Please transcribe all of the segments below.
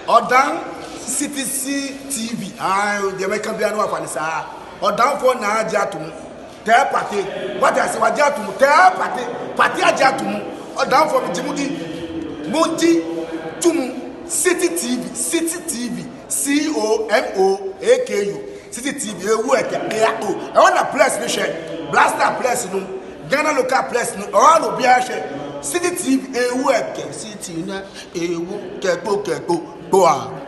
Odan CTC TV. The American piano of Anissa. Odan for na jatum. Tell party. What I say, what jatum? Tell party. Party jatum. Odan for Jimudi. Monti Tumu. City TV. City TV. COMOAKU. City TV. I want a place to share. Blaster place no. Ghana local place no. All will be a share. City TV. City na. Keko. Go on.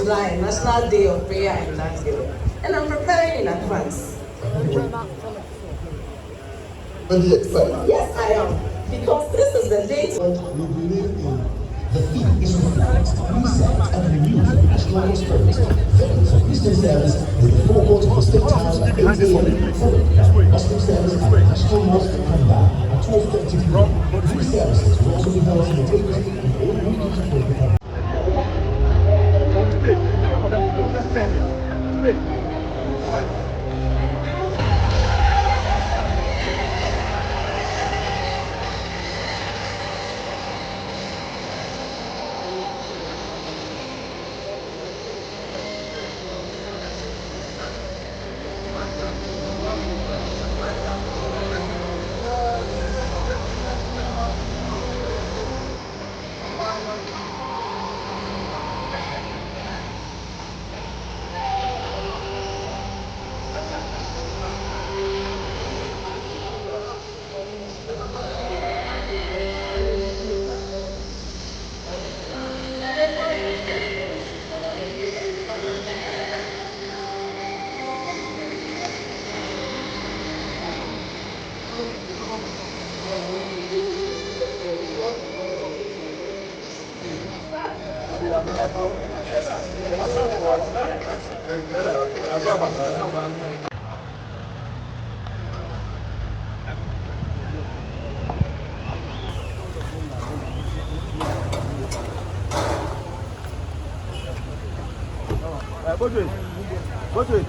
National Day of Prayer and Thanksgiving, and I'm preparing in advance. Yes, I am, because this is the date. We believe in the theme is reflected, reset, and renewed for the national spirit. Veterans of Christian service with the forecourt of the State House at 8 a.m. followed Muslim service at the National Mosque Kanda at 12:30 p.m. Free services will also be held simultaneously in all regions of the country. Go to it.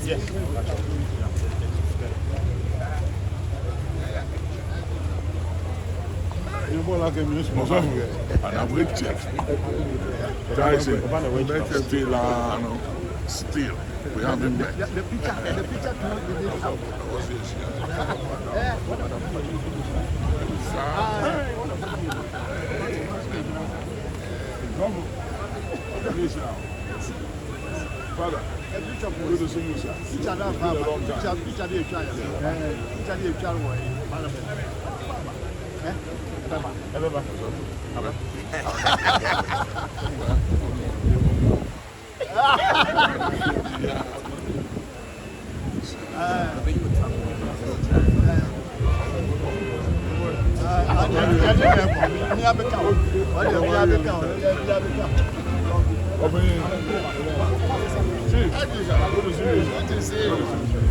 Yes. Still, we haven't met. The picture What's this? Father, good to see you, sir. It's been a long What is it?